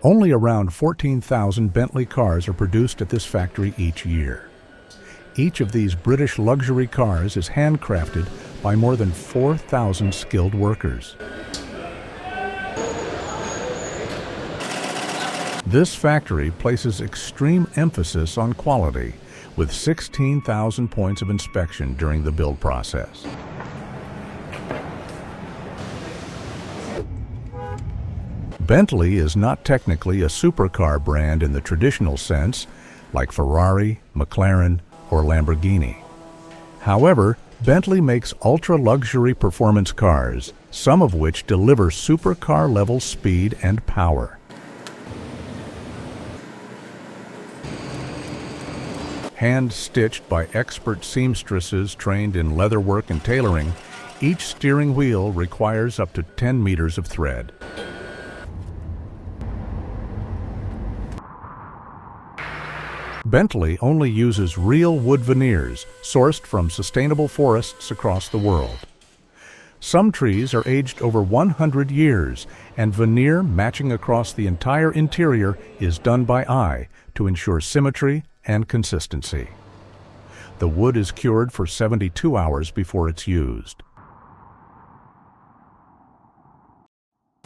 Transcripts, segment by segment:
Only around 14,000 Bentley cars are produced at this factory each year. Each of these British luxury cars is handcrafted by more than 4,000 skilled workers. This factory places extreme emphasis on quality, with 16,000 points of inspection during the build process. Bentley is not technically a supercar brand in the traditional sense, like Ferrari, McLaren, or Lamborghini. However, Bentley makes ultra-luxury performance cars, some of which deliver supercar-level speed and power. Hand-stitched by expert seamstresses trained in leatherwork and tailoring, each steering wheel requires up to 10 meters of thread. Bentley only uses real wood veneers sourced from sustainable forests across the world. Some trees are aged over 100 years, and veneer matching across the entire interior is done by eye to ensure symmetry and consistency. The wood is cured for 72 hours before it's used.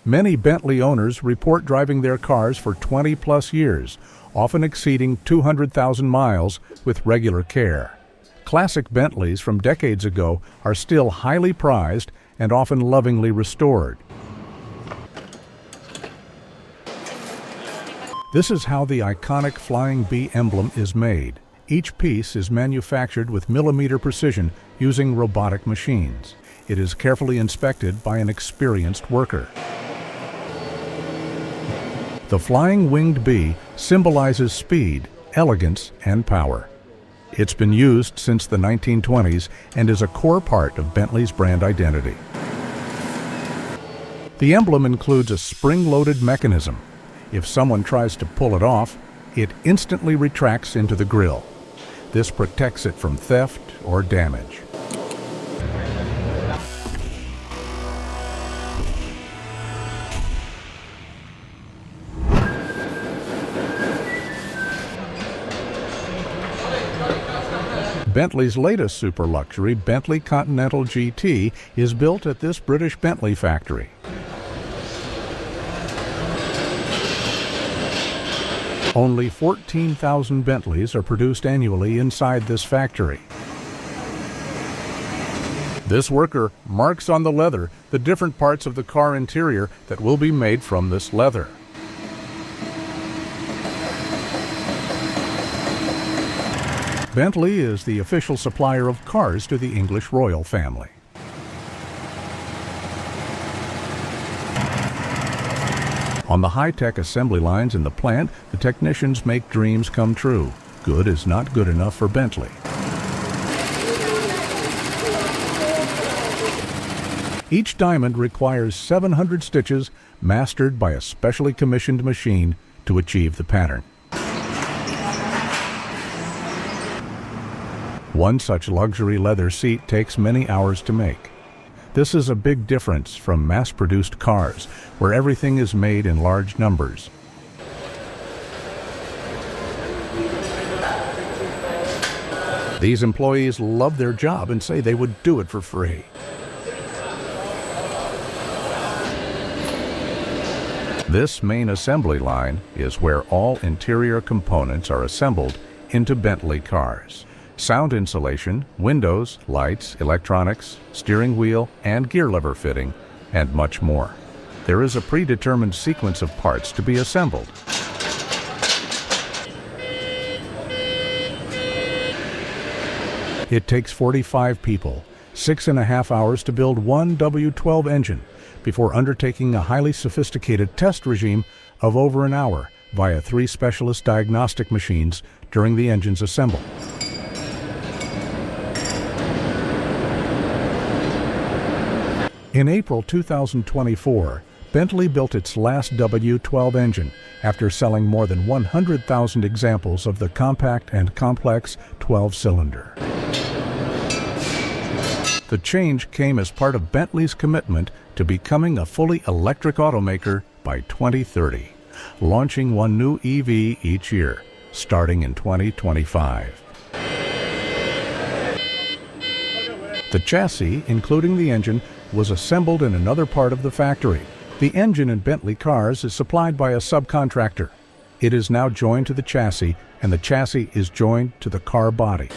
Many Bentley owners report driving their cars for 20-plus years, often exceeding 200,000 miles with regular care. Classic Bentleys from decades ago are still highly prized and often lovingly restored. This is how the iconic Flying Bee emblem is made. Each piece is manufactured with millimeter precision using robotic machines. It is carefully inspected by an experienced worker. The flying winged bee symbolizes speed, elegance, and power. It's been used since the 1920s and is a core part of Bentley's brand identity. The emblem includes a spring-loaded mechanism. If someone tries to pull it off, it instantly retracts into the grille. This protects it from theft or damage. Bentley's latest super luxury, Bentley Continental GT, is built at this British Bentley factory. Only 14,000 Bentleys are produced annually inside this factory. This worker marks on the leather the different parts of the car interior that will be made from this leather. Bentley is the official supplier of cars to the English royal family. On the high-tech assembly lines in the plant, the technicians make dreams come true. Good is not good enough for Bentley. Each diamond requires 700 stitches mastered by a specially commissioned machine to achieve the pattern. One such luxury leather seat takes many hours to make. This is a big difference from mass-produced cars, where everything is made in large numbers. These employees love their job and say they would do it for free. This main assembly line is where all interior components are assembled into Bentley cars. Sound insulation, windows, lights, electronics, steering wheel, and gear lever fitting, and much more. There is a predetermined sequence of parts to be assembled. It takes 45 people, 6.5 hours to build one W12 engine, before undertaking a highly sophisticated test regime of over an hour via 3 specialist diagnostic machines during the engine's assembly. In April 2024, Bentley built its last W12 engine after selling more than 100,000 examples of the compact and complex 12-cylinder. The change came as part of Bentley's commitment to becoming a fully electric automaker by 2030. launching one new EV each year, starting in 2025. The chassis, including the engine, was assembled in another part of the factory. The engine in Bentley cars is supplied by a subcontractor. It is now joined to the chassis, and the chassis is joined to the car body.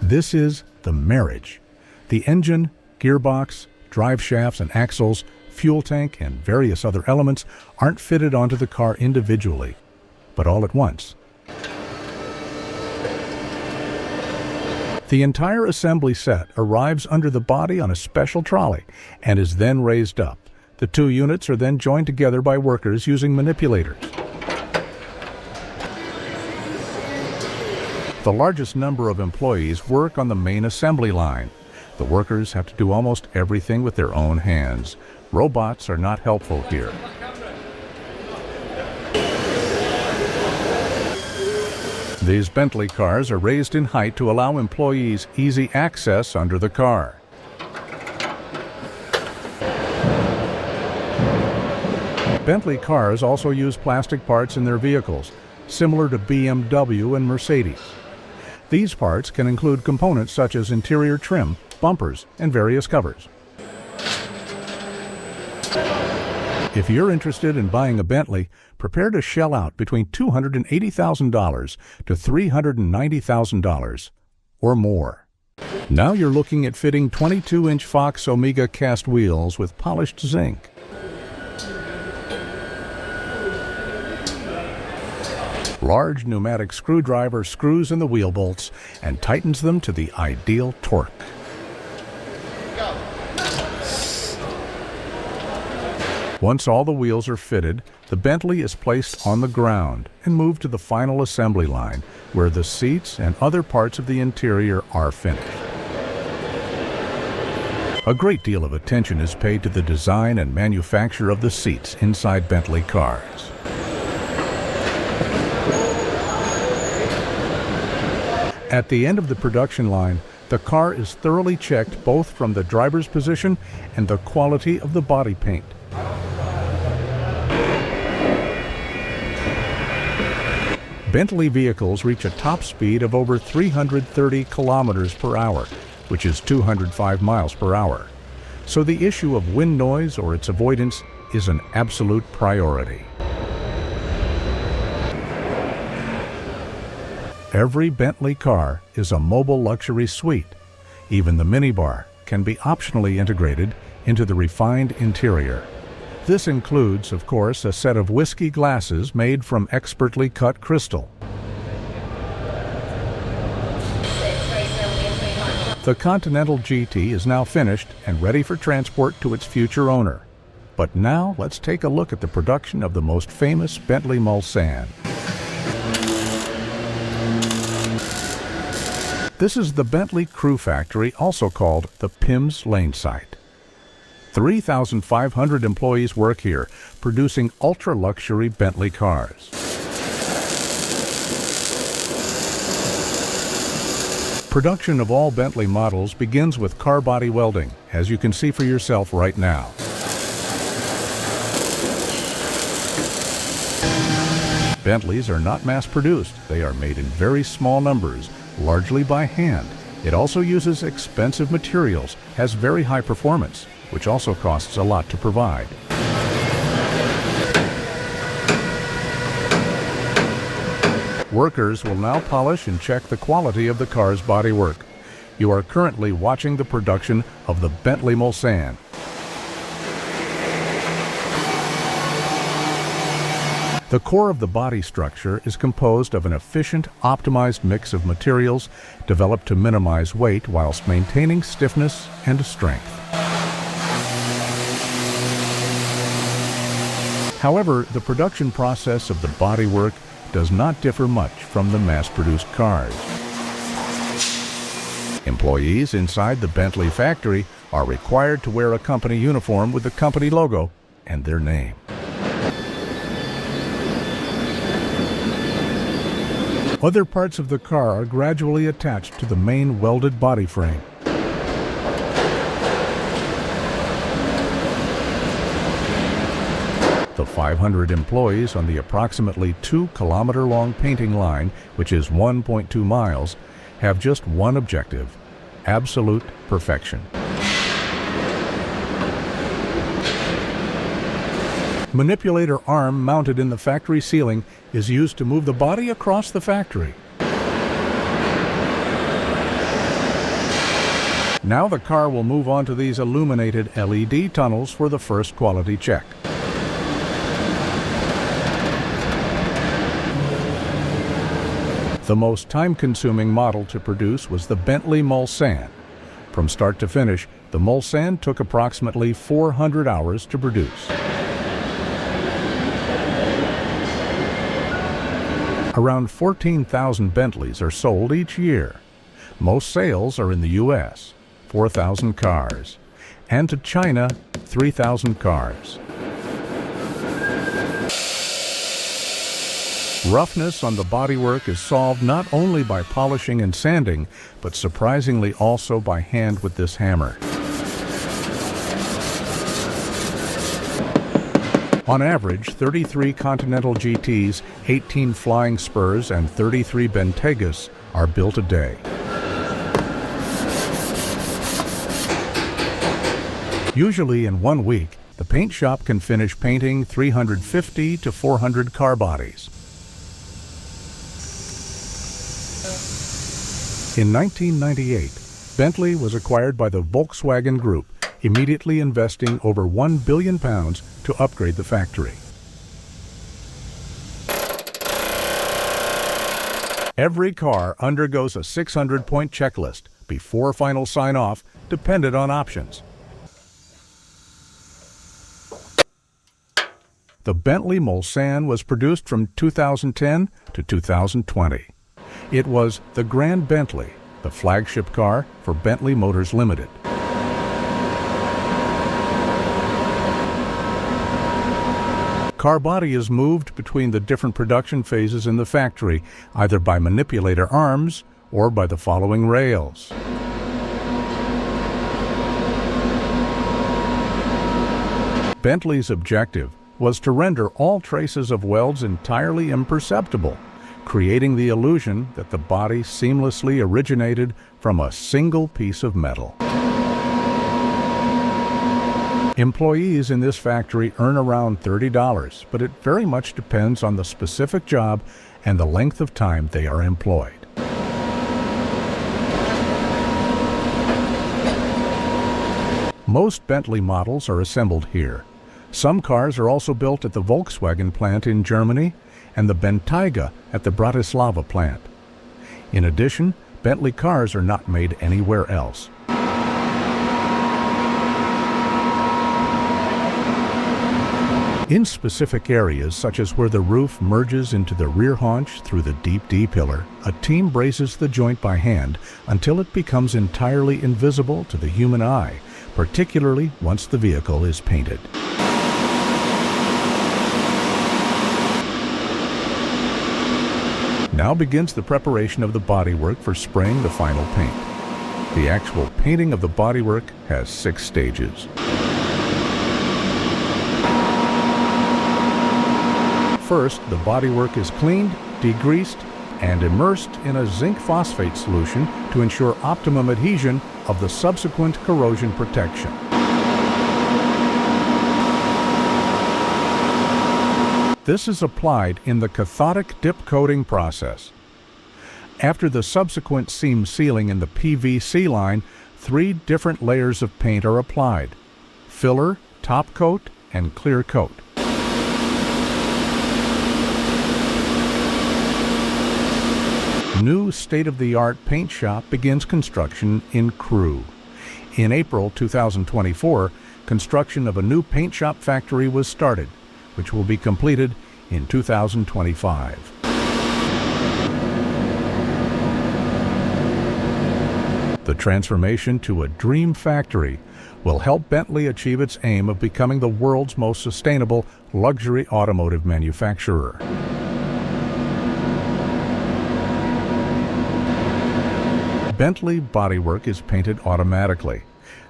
This is the marriage. The engine, gearbox, drive shafts and axles, fuel tank, and various other elements aren't fitted onto the car individually, but all at once. The entire assembly set arrives under the body on a special trolley and is then raised up. The two units are then joined together by workers using manipulators. The largest number of employees work on the main assembly line. The workers have to do almost everything with their own hands. Robots are not helpful here. These Bentley cars are raised in height to allow employees easy access under the car. Bentley cars also use plastic parts in their vehicles, similar to BMW and Mercedes. These parts can include components such as interior trim, bumpers, and various covers. If you're interested in buying a Bentley, prepare to shell out between $280,000 to $390,000 or more. Now you're looking at fitting 22-inch Fox Omega cast wheels with polished zinc. Large pneumatic screwdriver screws in the wheel bolts and tightens them to the ideal torque. Once all the wheels are fitted, the Bentley is placed on the ground and moved to the final assembly line, where the seats and other parts of the interior are finished. A great deal of attention is paid to the design and manufacture of the seats inside Bentley cars. At the end of the production line, the car is thoroughly checked both from the driver's position and the quality of the body paint. Bentley vehicles reach a top speed of over 330 kilometers per hour, which is 205 miles per hour. So the issue of wind noise or its avoidance is an absolute priority. Every Bentley car is a mobile luxury suite. Even the minibar can be optionally integrated into the refined interior. This includes, of course, a set of whiskey glasses made from expertly cut crystal. The Continental GT is now finished and ready for transport to its future owner. But now let's take a look at the production of the most famous Bentley Mulsanne. This is the Bentley Crew Factory, also called the Pyms Lane Site. 3,500 employees work here, producing ultra-luxury Bentley cars. Production of all Bentley models begins with car body welding, as you can see for yourself right now. Bentleys are not mass-produced. They are made in very small numbers, largely by hand. It also uses expensive materials, has very high performance, which also costs a lot to provide. Workers will now polish and check the quality of the car's bodywork. You are currently watching the production of the Bentley Mulsanne. The core of the body structure is composed of an efficient, optimized mix of materials developed to minimize weight whilst maintaining stiffness and strength. However, the production process of the bodywork does not differ much from the mass-produced cars. Employees inside the Bentley factory are required to wear a company uniform with the company logo and their name. Other parts of the car are gradually attached to the main welded body frame. The 500 employees on the approximately 2-kilometer-long painting line, which is 1.2 miles, have just one objective: absolute perfection. Manipulator arm mounted in the factory ceiling is used to move the body across the factory. Now the car will move on to these illuminated LED tunnels for the first quality check. The most time-consuming model to produce was the Bentley Mulsanne. From start to finish, the Mulsanne took approximately 400 hours to produce. Around 14,000 Bentleys are sold each year. Most sales are in the U.S., 4,000 cars, and to China, 3,000 cars. Roughness on the bodywork is solved not only by polishing and sanding, but surprisingly also by hand with this hammer. On average, 33 Continental GTs, 18 Flying Spurs, and 33 Bentaygas are built a day. Usually in 1 week, the paint shop can finish painting 350 to 400 car bodies. In 1998, Bentley was acquired by the Volkswagen Group, immediately investing over £1 billion to upgrade the factory. Every car undergoes a 600-point checklist before final sign-off, dependent on options. The Bentley Mulsanne was produced from 2010 to 2020. It was the Grand Bentley, the flagship car for Bentley Motors Limited. Car body is moved between the different production phases in the factory, either by manipulator arms or by the following rails. Bentley's objective was to render all traces of welds entirely imperceptible, creating the illusion that the body seamlessly originated from a single piece of metal. Employees in this factory earn around $30, but it very much depends on the specific job and the length of time they are employed. Most Bentley models are assembled here. Some cars are also built at the Volkswagen plant in Germany and the Bentayga at the Bratislava plant. In addition, Bentley cars are not made anywhere else. In specific areas, such as where the roof merges into the rear haunch through the deep D-pillar, a team braces the joint by hand until it becomes entirely invisible to the human eye, particularly once the vehicle is painted. Now begins the preparation of the bodywork for spraying the final paint. The actual painting of the bodywork has 6 stages. First, the bodywork is cleaned, degreased, and immersed in a zinc phosphate solution to ensure optimum adhesion of the subsequent corrosion protection. This is applied in the cathodic dip coating process. After the subsequent seam sealing in the PVC line, 3 different layers of paint are applied: filler, top coat, and clear coat. New state-of-the-art paint shop begins construction in Crewe. In April 2024, construction of a new paint shop factory was started, which will be completed in 2025. The transformation to a dream factory will help Bentley achieve its aim of becoming the world's most sustainable luxury automotive manufacturer. Bentley bodywork is painted automatically.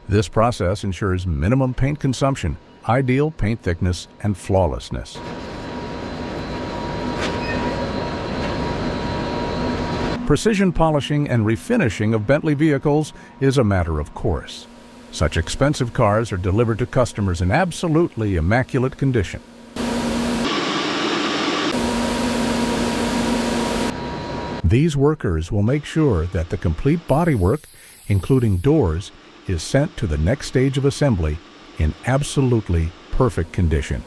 This process ensures minimum paint consumption ideal paint thickness and flawlessness. Precision polishing and refinishing of Bentley vehicles is a matter of course. Such expensive cars are delivered to customers in absolutely immaculate condition. These workers will make sure that the complete bodywork, including doors, is sent to the next stage of assembly in absolutely perfect condition.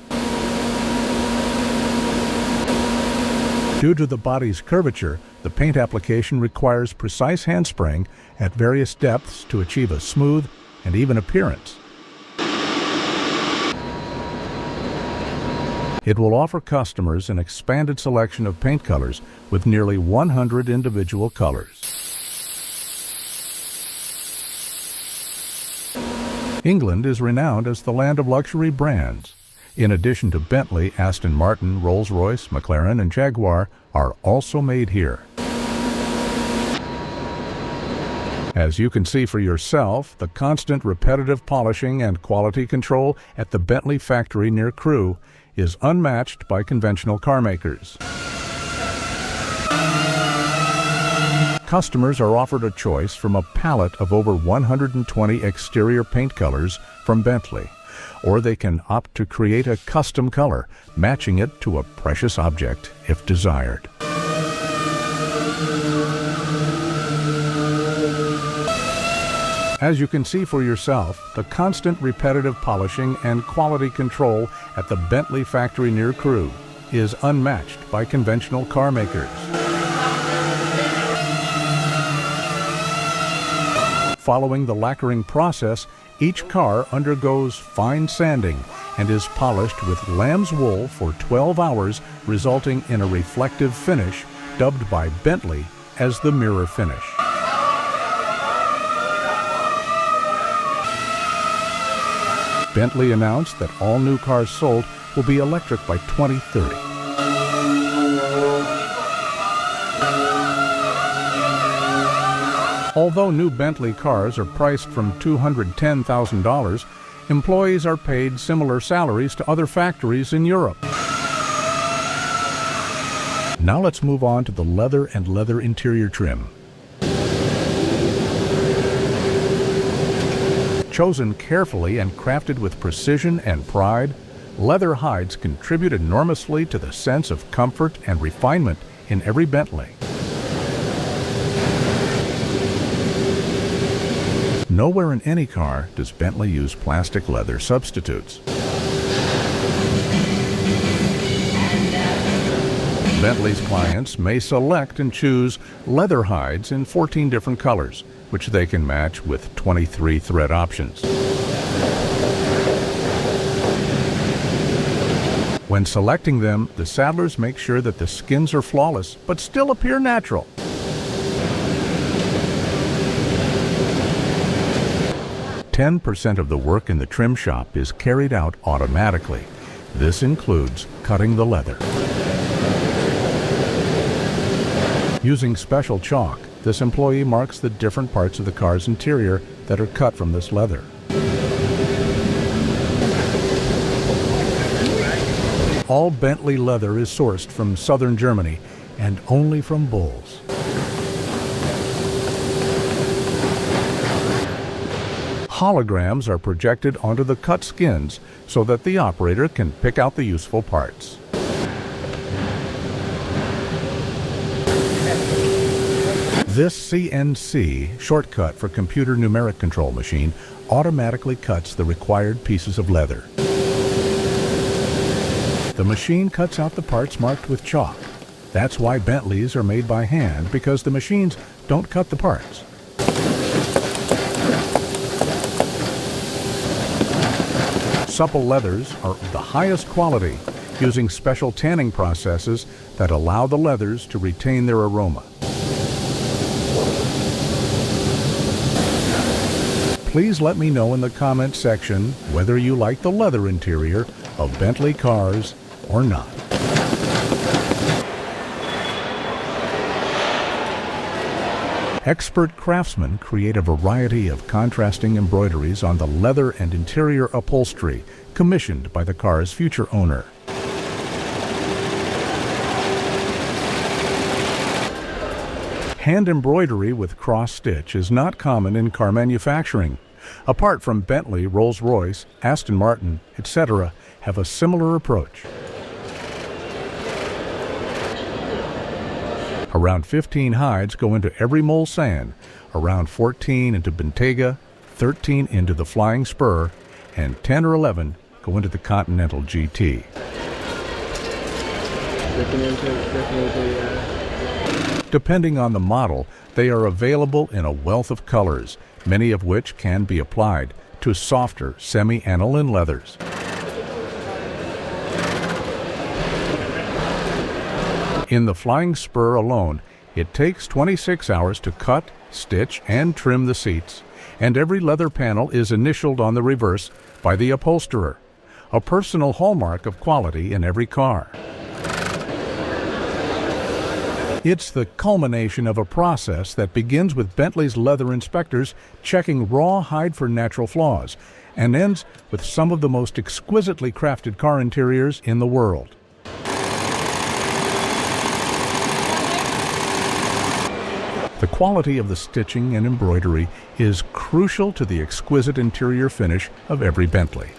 Due to the body's curvature, the paint application requires precise handspraying at various depths to achieve a smooth and even appearance. It will offer customers an expanded selection of paint colors with nearly 100 individual colors. England is renowned as the land of luxury brands. In addition to Bentley, Aston Martin, Rolls-Royce, McLaren, and Jaguar are also made here. As you can see for yourself, the constant repetitive polishing and quality control at the Bentley factory near Crewe is unmatched by conventional car makers. Customers are offered a choice from a palette of over 120 exterior paint colors from Bentley, or they can opt to create a custom color, matching it to a precious object if desired. As you can see for yourself, the constant repetitive polishing and quality control at the Bentley factory near Crewe is unmatched by conventional car makers. Following the lacquering process, each car undergoes fine sanding and is polished with lamb's wool for 12 hours, resulting in a reflective finish dubbed by Bentley as the mirror finish. Bentley announced that all new cars sold will be electric by 2030. Although new Bentley cars are priced from $210,000, employees are paid similar salaries to other factories in Europe. Now let's move on to the leather and leather interior trim. Chosen carefully and crafted with precision and pride, leather hides contribute enormously to the sense of comfort and refinement in every Bentley. Nowhere in any car does Bentley use plastic leather substitutes. Bentley's clients may select and choose leather hides in 14 different colors, which they can match with 23 thread options. When selecting them, the saddlers make sure that the skins are flawless but still appear natural. "10% of the work in the trim shop is carried out automatically. This includes cutting the leather. Using special chalk, this employee marks the different parts of the car's interior that are cut from this leather. All Bentley leather is sourced from southern Germany and only from bulls. Holograms are projected onto the cut skins so that the operator can pick out the useful parts. This CNC, shortcut for computer numeric control machine, automatically cuts the required pieces of leather. The machine cuts out the parts marked with chalk. That's why Bentleys are made by hand, because the machines don't cut the parts. Supple leathers are of the highest quality, using special tanning processes that allow the leathers to retain their aroma. Please let me know in the comment section whether you like the leather interior of Bentley cars or not. Expert craftsmen create a variety of contrasting embroideries on the leather and interior upholstery commissioned by the car's future owner. Hand embroidery with cross-stitch is not common in car manufacturing. Apart from Bentley, Rolls-Royce, Aston Martin, etc., have a similar approach. Around 15 hides go into every Mulsanne, around 14 into Bentayga, 13 into the Flying Spur, and 10 or 11 go into the Continental GT. Depending on the model, they are available in a wealth of colors, many of which can be applied to softer semi-aniline leathers. In the Flying Spur alone, it takes 26 hours to cut, stitch, and trim the seats, and every leather panel is initialed on the reverse by the upholsterer, a personal hallmark of quality in every car. It's the culmination of a process that begins with Bentley's leather inspectors checking raw hide for natural flaws and ends with some of the most exquisitely crafted car interiors in the world. The quality of the stitching and embroidery is crucial to the exquisite interior finish of every Bentley.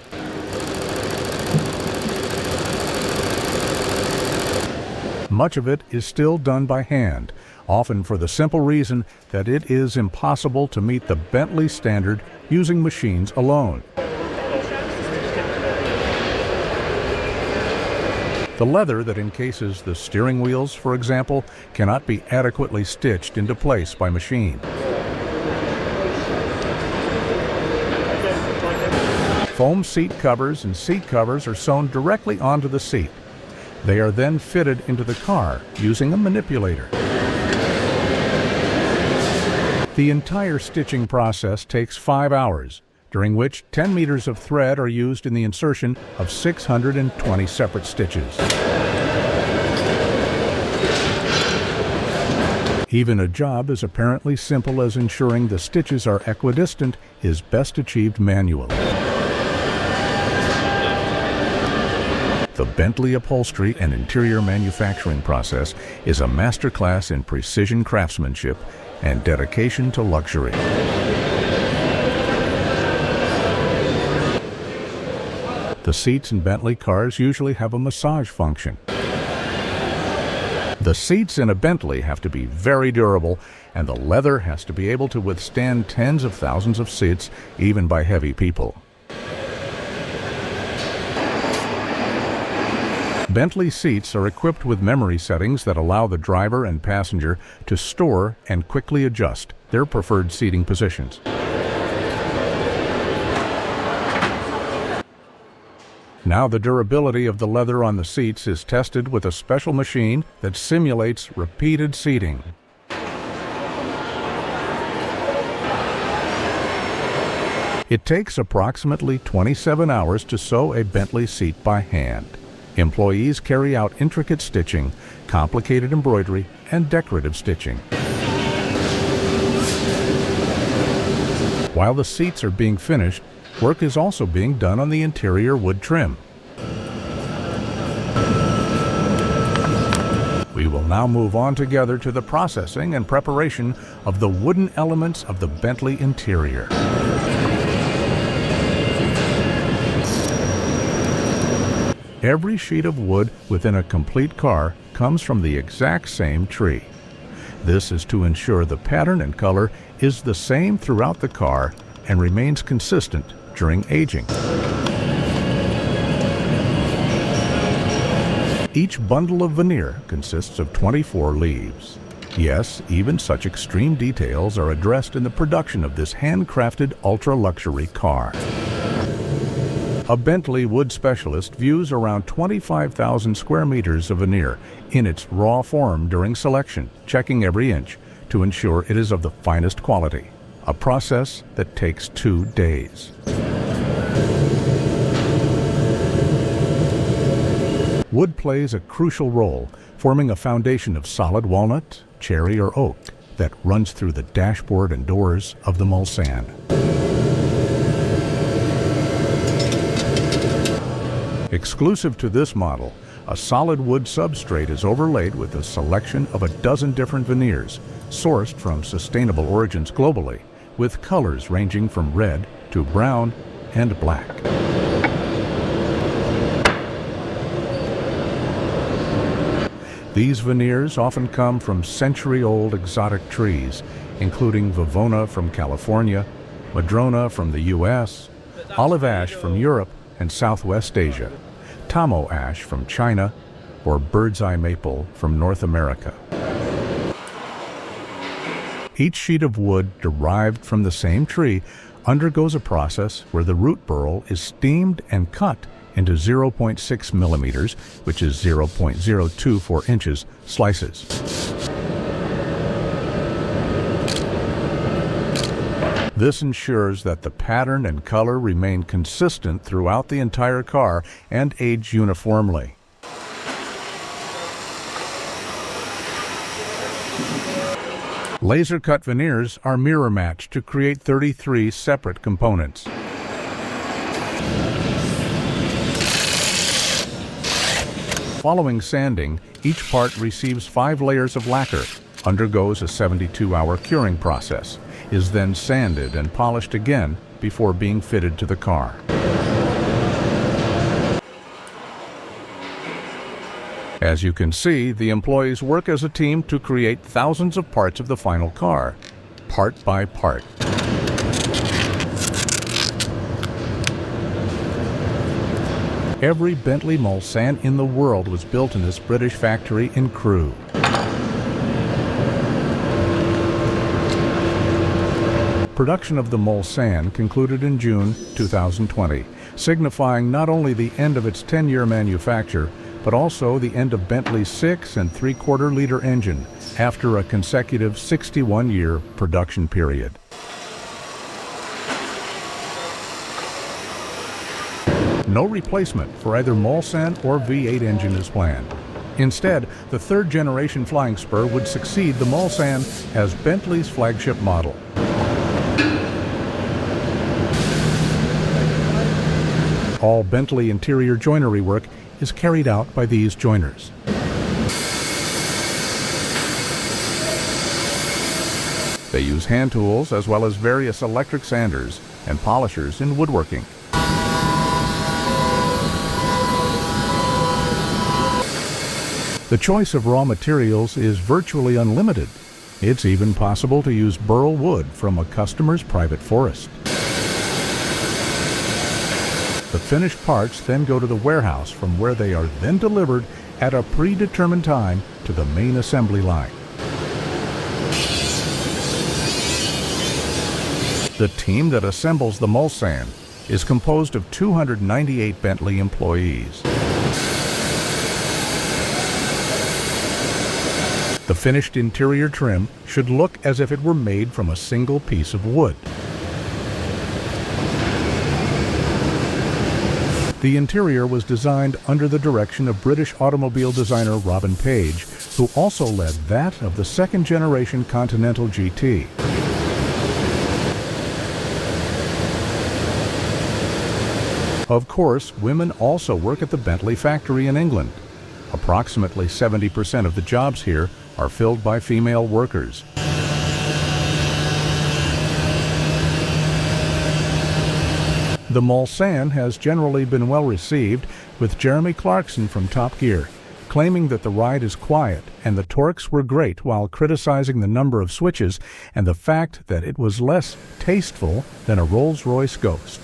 Much of it is still done by hand, often for the simple reason that it is impossible to meet the Bentley standard using machines alone. The leather that encases the steering wheels, for example, cannot be adequately stitched into place by machine. Foam seat covers and seat covers are sewn directly onto the seat. They are then fitted into the car using a manipulator. The entire stitching process takes 5 hours, during which 10 meters of thread are used in the insertion of 620 separate stitches. Even a job as apparently simple as ensuring the stitches are equidistant is best achieved manually. The Bentley upholstery and interior manufacturing process is a masterclass in precision craftsmanship and dedication to luxury. The seats in Bentley cars usually have a massage function. The seats in a Bentley have to be very durable, and the leather has to be able to withstand tens of thousands of seats, even by heavy people. Bentley seats are equipped with memory settings that allow the driver and passenger to store and quickly adjust their preferred seating positions. Now the durability of the leather on the seats is tested with a special machine that simulates repeated seating. It takes approximately 27 hours to sew a Bentley seat by hand. Employees carry out intricate stitching, complicated embroidery, and decorative stitching. While the seats are being finished, work is also being done on the interior wood trim. We will now move on together to the processing and preparation of the wooden elements of the Bentley interior. Every sheet of wood within a complete car comes from the exact same tree. This is to ensure the pattern and color is the same throughout the car and remains consistent during aging. Each bundle of veneer consists of 24 leaves. Yes, even such extreme details are addressed in the production of this handcrafted ultra-luxury car. A Bentley wood specialist views around 25,000 square meters of veneer in its raw form during selection, checking every inch to ensure it is of the finest quality, a process that takes 2 days. Wood plays a crucial role, forming a foundation of solid walnut, cherry, or oak, that runs through the dashboard and doors of the Mulsanne. Exclusive to this model, a solid wood substrate is overlaid with a selection of a dozen different veneers, sourced from sustainable origins globally, with colors ranging from red to brown and black. These veneers often come from century-old exotic trees, including Vivona from California, Madrona from the U.S., olive ash from Europe and Southwest Asia, Tamo ash from China, or bird's eye maple from North America. Each sheet of wood derived from the same tree undergoes a process where the root burl is steamed and cut into 0.6 millimeters, which is 0.024 inches, slices. This ensures that the pattern and color remain consistent throughout the entire car and age uniformly. Laser-cut veneers are mirror-matched to create 33 separate components. Following sanding, each part receives 5 layers of lacquer, undergoes a 72-hour curing process, is then sanded and polished again before being fitted to the car. As you can see, the employees work as a team to create thousands of parts of the final car, part by part. Every Bentley Mulsanne in the world was built in this British factory in Crewe. Production of the Mulsanne concluded in June 2020, signifying not only the end of its 10-year manufacture, but also the end of Bentley's 6 3/4-liter engine after a consecutive 61-year production period. No replacement for either Mulsanne or V8 engine is planned. Instead, the third-generation Flying Spur would succeed the Mulsanne as Bentley's flagship model. All Bentley interior joinery work is carried out by these joiners. They use hand tools as well as various electric sanders and polishers in woodworking. The choice of raw materials is virtually unlimited. It's even possible to use burl wood from a customer's private forest. The finished parts then go to the warehouse, from where they are then delivered at a predetermined time to the main assembly line. The team that assembles the Mulsanne is composed of 298 Bentley employees. The finished interior trim should look as if it were made from a single piece of wood. The interior was designed under the direction of British automobile designer Robin Page, who also led that of the second-generation Continental GT. Of course, women also work at the Bentley factory in England. Approximately 70% of the jobs here are filled by female workers. The Mulsanne has generally been well received, with Jeremy Clarkson from Top Gear claiming that the ride is quiet and the torques were great, while criticizing the number of switches and the fact that it was less tasteful than a Rolls-Royce Ghost.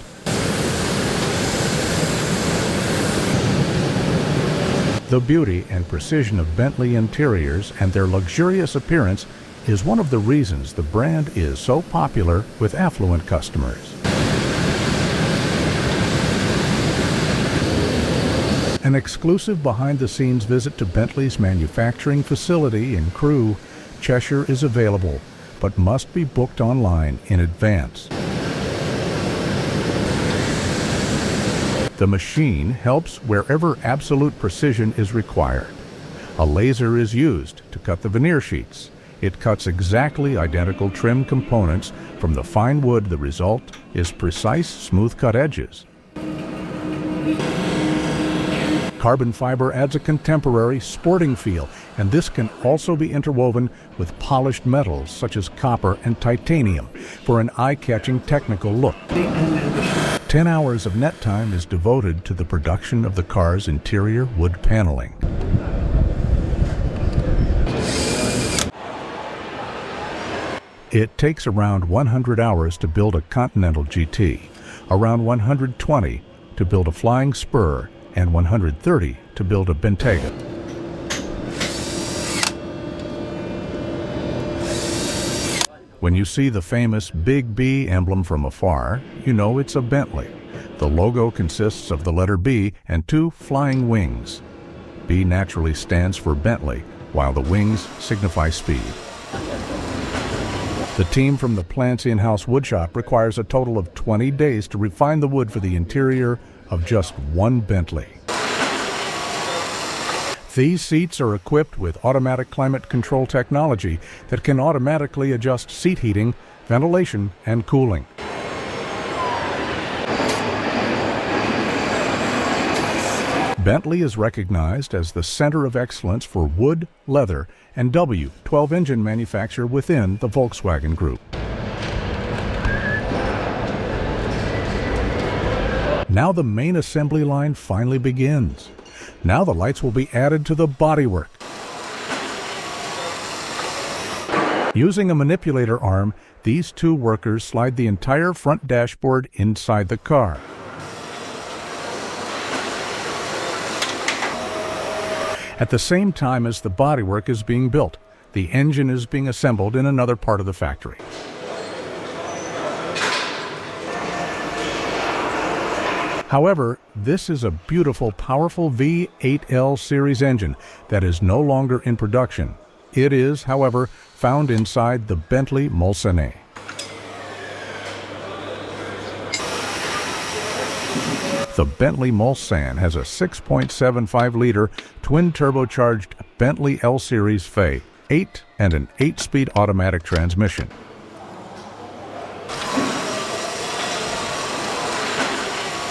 The beauty and precision of Bentley interiors and their luxurious appearance is one of the reasons the brand is so popular with affluent customers. An exclusive behind-the-scenes visit to Bentley's manufacturing facility in Crewe, Cheshire is available, but must be booked online in advance. The machine helps wherever absolute precision is required. A laser is used to cut the veneer sheets, It cuts exactly identical trim components from the fine wood. The result is precise, smooth-cut edges. Carbon fiber adds a contemporary, sporting feel, and this can also be interwoven with polished metals such as copper and titanium for an eye-catching technical look. 10 hours of net time is devoted to the production of the car's interior wood paneling. It takes around 100 hours to build a Continental GT, around 120 to build a Flying Spur, and 130 to build a Bentayga. When you see the famous Big B emblem from afar, you know it's a Bentley. The logo consists of the letter B and two flying wings. B naturally stands for Bentley, while the wings signify speed. The team from the plant's in-house woodshop requires a total of 20 days to refine the wood for the interior of just one Bentley. These seats are equipped with automatic climate control technology that can automatically adjust seat heating, ventilation, and cooling. Bentley is recognized as the center of excellence for wood, leather, and W12 engine manufacture within the Volkswagen Group. Now the main assembly line finally begins. Now the lights will be added to the bodywork. Using a manipulator arm, these two workers slide the entire front dashboard inside the car. At the same time as the bodywork is being built, the engine is being assembled in another part of the factory. However, this is a beautiful, powerful V8L series engine that is no longer in production. It is, however, found inside the Bentley Mulsanne. The Bentley Mulsanne has a 6.75-liter twin-turbocharged Bentley L-Series V8 and an 8-speed automatic transmission.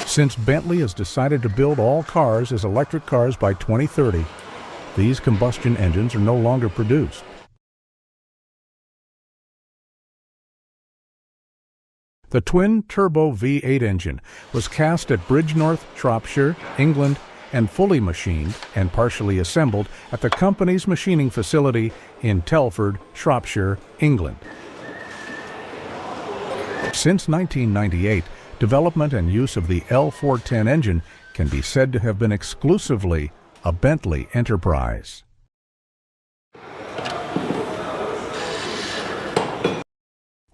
Since Bentley has decided to build all cars as electric cars by 2030, these combustion engines are no longer produced. The twin-turbo V8 engine was cast at Bridgnorth, Shropshire, England, and fully machined and partially assembled at the company's machining facility in Telford, Shropshire, England. Since 1998, development and use of the L410 engine can be said to have been exclusively a Bentley enterprise.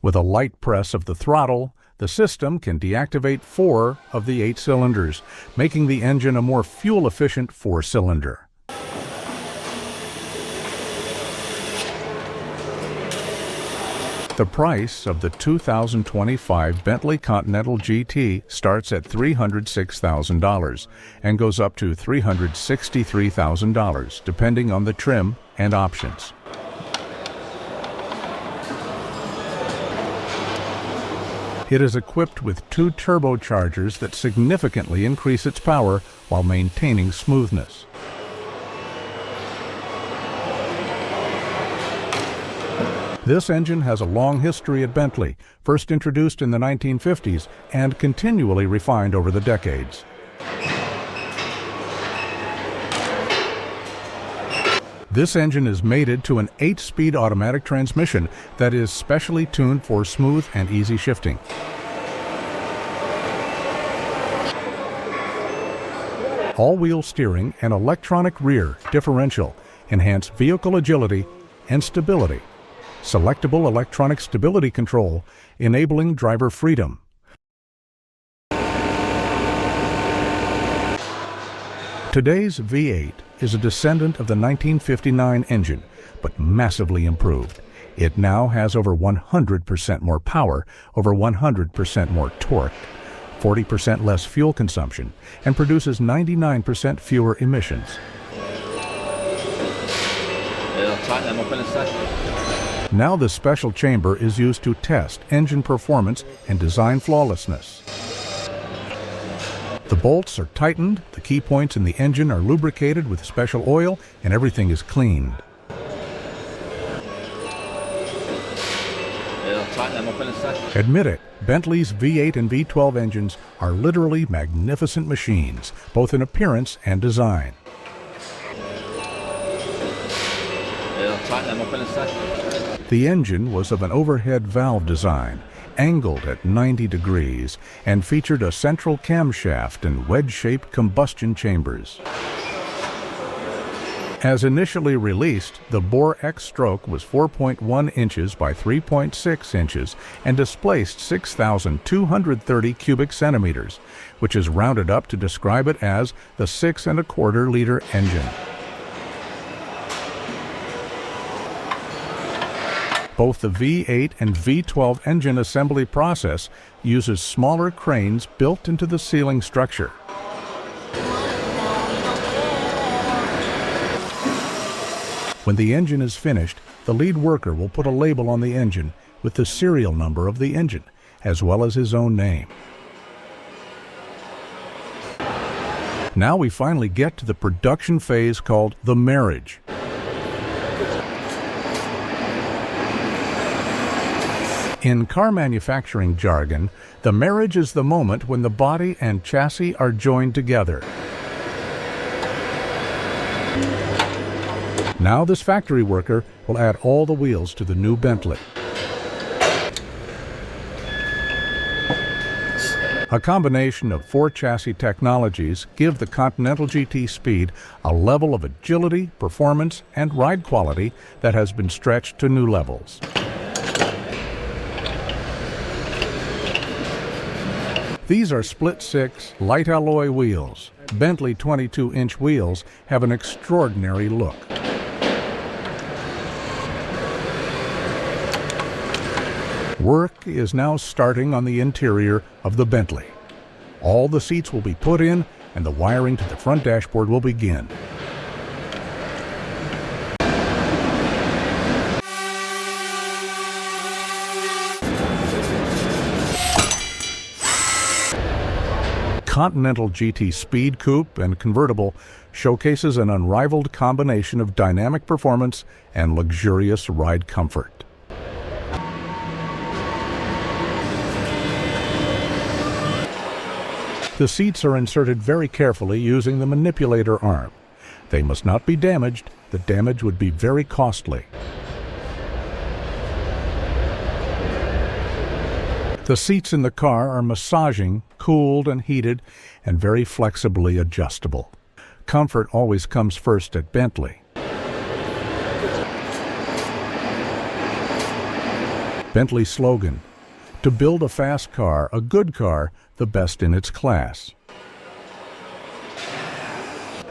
With a light press of the throttle, the system can deactivate 4 of the 8 cylinders, making the engine a more fuel-efficient 4-cylinder. The price of the 2025 Bentley Continental GT starts at $306,000 and goes up to $363,000, depending on the trim and options. It is equipped with 2 turbochargers that significantly increase its power while maintaining smoothness. This engine has a long history at Bentley, first introduced in the 1950s and continually refined over the decades. This engine is mated to an 8-speed automatic transmission that is specially tuned for smooth and easy shifting. All-wheel steering and electronic rear differential enhance vehicle agility and stability. Selectable electronic stability control, enabling driver freedom. Today's V8 is a descendant of the 1959 engine, but massively improved. It now has over 100% more power, over 100% more torque, 40% less fuel consumption, and produces 99% fewer emissions. Tighten them up in a second. Now this special chamber is used to test engine performance and design flawlessness. The bolts are tightened, the key points in the engine are lubricated with special oil, and everything is cleaned. Admit it, Bentley's V8 and V12 engines are literally magnificent machines, both in appearance and design. The engine was of an overhead valve design, angled at 90 degrees, and featured a central camshaft and wedge-shaped combustion chambers. As initially released, the bore X stroke was 4.1 inches by 3.6 inches and displaced 6,230 cubic centimeters, which is rounded up to describe it as the 6.25 liter engine. Both the V8 and V12 engine assembly process uses smaller cranes built into the ceiling structure. When the engine is finished, the lead worker will put a label on the engine with the serial number of the engine, as well as his own name. Now we finally get to the production phase called the marriage. In car manufacturing jargon, the marriage is the moment when the body and chassis are joined together. Now this factory worker will add all the wheels to the new Bentley. A combination of 4 chassis technologies give the Continental GT Speed a level of agility, performance, and ride quality that has been stretched to new levels. These are split-six, light alloy wheels. Bentley 22-inch wheels have an extraordinary look. Work is now starting on the interior of the Bentley. All the seats will be put in, and the wiring to the front dashboard will begin. Continental GT Speed Coupe and Convertible showcases an unrivaled combination of dynamic performance and luxurious ride comfort. The seats are inserted very carefully using the manipulator arm. They must not be damaged. The damage would be very costly. The seats in the car are massaging, cooled and heated, and very flexibly adjustable. Comfort always comes first at Bentley. Bentley's slogan: to build a fast car, a good car, the best in its class.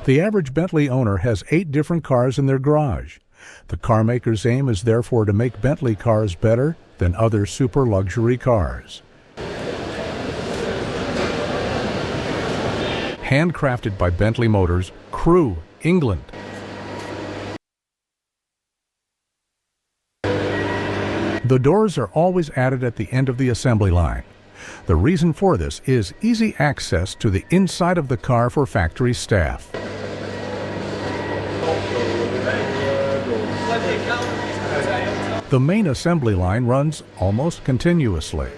The average Bentley owner has 8 different cars in their garage. The car maker's aim is therefore to make Bentley cars better than other super luxury cars. Handcrafted by Bentley Motors, Crewe, England. The doors are always added at the end of the assembly line. The reason for this is easy access to the inside of the car for factory staff. The main assembly line runs almost continuously.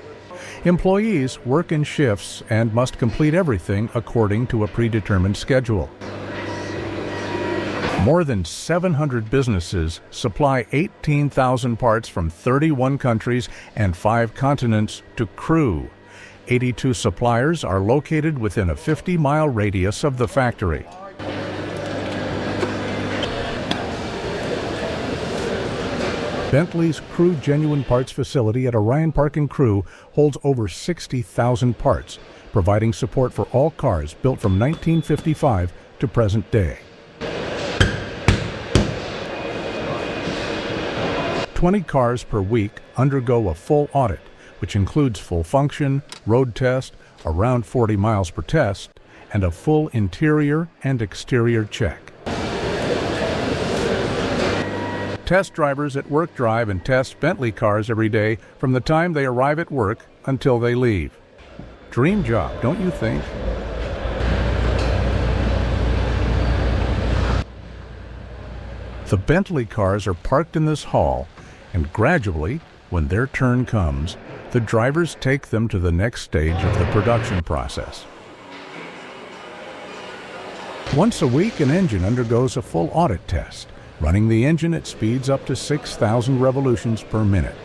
Employees work in shifts and must complete everything according to a predetermined schedule. More than 700 businesses supply 18,000 parts from 31 countries and 5 continents to Crewe. 82 suppliers are located within a 50-mile radius of the factory. Bentley's Crewe Genuine Parts facility at Orion Park in Crewe holds over 60,000 parts, providing support for all cars built from 1955 to present day. 20 cars per week undergo a full audit, which includes full function, road test, around 40 miles per test, and a full interior and exterior check. Test drivers at work drive and test Bentley cars every day from the time they arrive at work until they leave. Dream job, don't you think? The Bentley cars are parked in this hall, and gradually, when their turn comes, the drivers take them to the next stage of the production process. Once a week, an engine undergoes a full audit test, running the engine at speeds up to 6,000 revolutions per minute.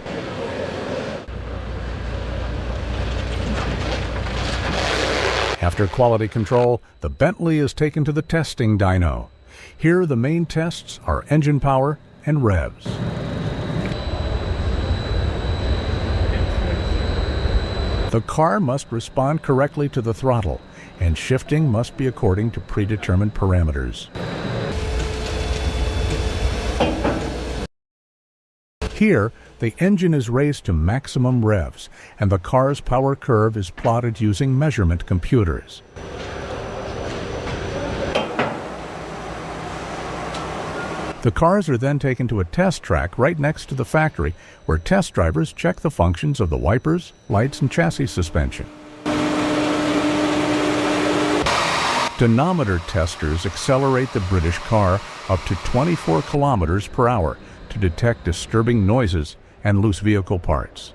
After quality control, the Bentley is taken to the testing dyno. Here, the main tests are engine power and revs. The car must respond correctly to the throttle, and shifting must be according to predetermined parameters. Here, the engine is raised to maximum revs, and the car's power curve is plotted using measurement computers. The cars are then taken to a test track right next to the factory, where test drivers check the functions of the wipers, lights, and chassis suspension. Dynometer testers accelerate the British car up to 24 kilometers per hour to detect disturbing noises and loose vehicle parts.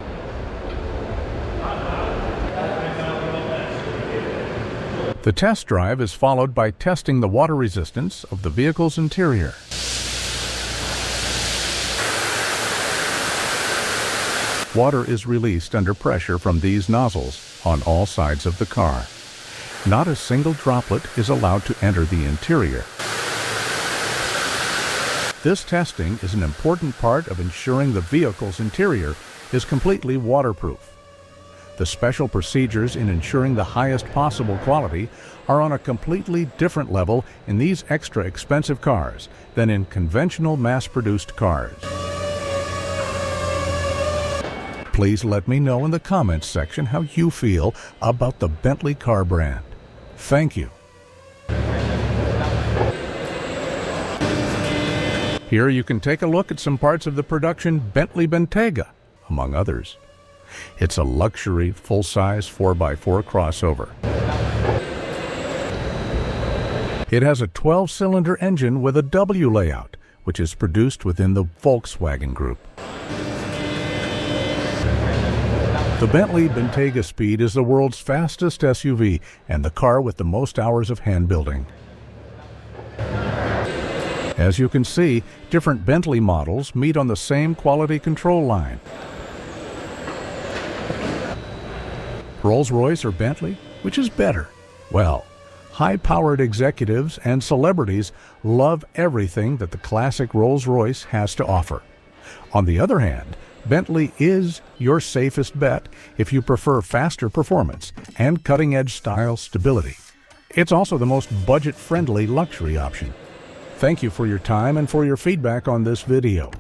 The test drive is followed by testing the water resistance of the vehicle's interior. Water is released under pressure from these nozzles on all sides of the car. Not a single droplet is allowed to enter the interior. This testing is an important part of ensuring the vehicle's interior is completely waterproof. The special procedures in ensuring the highest possible quality are on a completely different level in these extra expensive cars than in conventional mass-produced cars. Please let me know in the comments section how you feel about the Bentley car brand. Thank you. Here you can take a look at some parts of the production Bentley Bentayga, among others. It's a luxury, full-size 4x4 crossover. It has a 12-cylinder engine with a W layout, which is produced within the Volkswagen Group. The Bentley Bentayga Speed is the world's fastest SUV and the car with the most hours of hand building. As you can see, different Bentley models meet on the same quality control line. Rolls-Royce or Bentley? Which is better? Well, high-powered executives and celebrities love everything that the classic Rolls-Royce has to offer. On the other hand, Bentley is your safest bet if you prefer faster performance and cutting-edge style stability. It's also the most budget-friendly luxury option. Thank you for your time and for your feedback on this video.